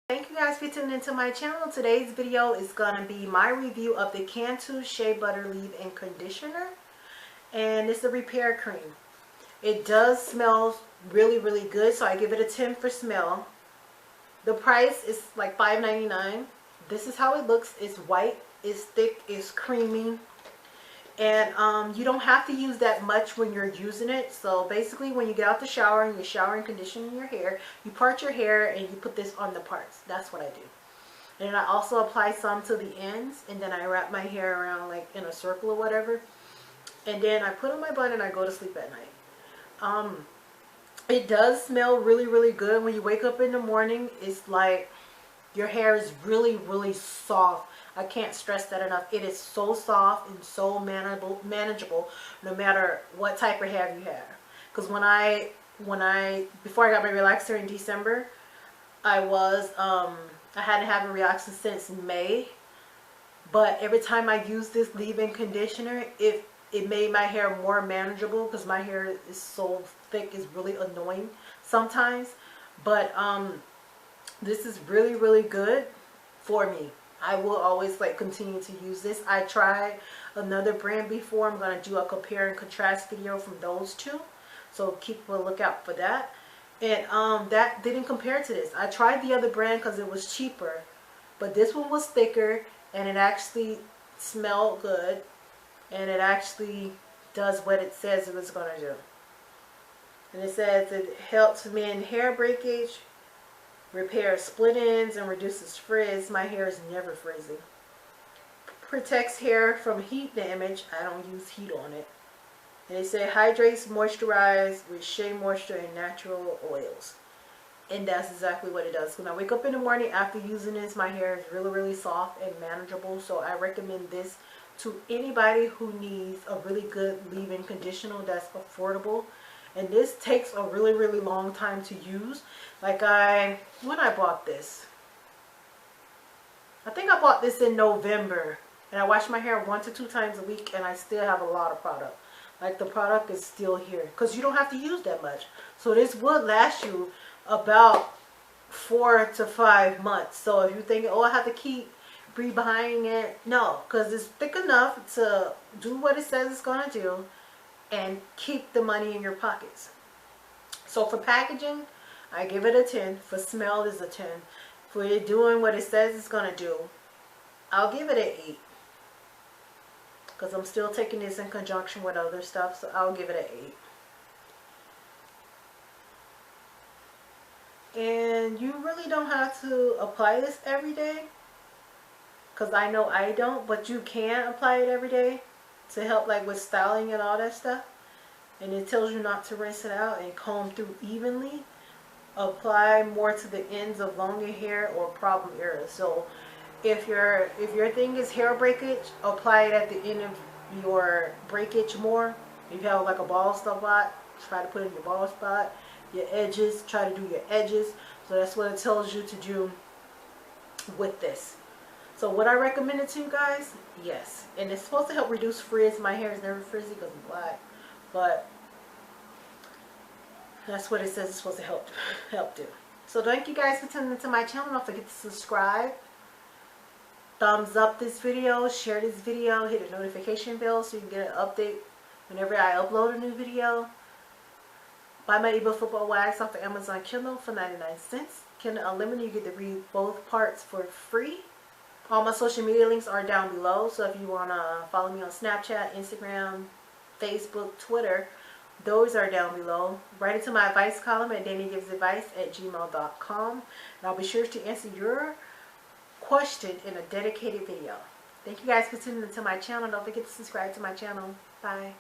Thank you guys for tuning into my channel. Today's video is going to be my review of the Cantu Shea Butter Leave-In Conditioner. And it's a repair cream. It does smell really good, so I give it a 10 for smell. The price is like $5.99. This is how it looks. It's white, it's thick, it's creamy. And you don't have to use that much when you're using it. So basically when you get out the shower and you're showering, conditioning your hair, you part your hair and you put this on the parts. That's what I do. And I also apply some to the ends, and then I wrap my hair around like in a circle or whatever. And then I put on my bun and I go to sleep at night. It does smell really good. When you wake up in the morning, it's like your hair is really soft. I can't stress that enough. It is so soft and so manageable no matter what type of hair you have. Because before I got my relaxer in December, I hadn't had a relaxer since May. But every time I use this leave-in conditioner, it made my hair more manageable, because my hair is so thick, it's really annoying sometimes. But this is really good for me. I will always continue to use this. I tried another brand before. I'm going to do a compare and contrast video from those two, so keep a lookout for that. And that didn't compare to this. I tried the other brand because it was cheaper, but this one was thicker and it actually smelled good, and it actually does what it says it was going to do. And it says it helps mend hair breakage, repairs split ends, and reduces frizz. My hair is never frizzy. Protects hair from heat damage. I don't use heat on it. And it says hydrates, moisturize with shea moisture and natural oils. And that's exactly what it does. When I wake up in the morning after using this, my hair is really soft and manageable. So I recommend this to anybody who needs a really good leave-in conditioner that's affordable. And this takes a really long time to use. When I bought this, I think I bought this in November, and I wash my hair 1 to 2 times a week, and I still have a lot of product. The product is still here, because you don't have to use that much. So this would last you about 4 to 5 months. So if you're thinking, oh, I have to keep rebuying it, no, because it's thick enough to do what it says it's going to do and keep the money in your pockets. So for packaging, I give it a 10. For smell, is a 10. For it doing what it says it's going to do, I'll give it an 8. Because I'm still taking this in conjunction with other stuff, so I'll give it an 8. And you really don't have to apply this every day, because I know I don't, but you can apply it every day to help with styling and all that stuff. And it tells you not to rinse it out and comb through evenly. Apply more to the ends of longer hair or problem areas. So if your thing is hair breakage, apply it at the end of your breakage more. If you have a bald spot, try to put it in your bald spot. Your edges, try to do your edges. So that's what it tells you to do with this. So would I recommend it to you guys? Yes. And it's supposed to help reduce frizz. My hair is never frizzy because I'm black. But that's what it says it's supposed to help do. So thank you guys for tuning into my channel. Don't forget to subscribe. Thumbs up this video. Share this video. Hit the notification bell so you can get an update whenever I upload a new video. Buy my ebook Football Wax off of Amazon Kindle for 99 cents. Kindle Unlimited, you get to read both parts for free. All my social media links are down below, so if you want to follow me on Snapchat, Instagram, Facebook, Twitter, those are down below. Write it to my advice column at DanniGivesAdvice@gmail.com, and I'll be sure to answer your question in a dedicated video. Thank you guys for tuning into my channel. Don't forget to subscribe to my channel. Bye.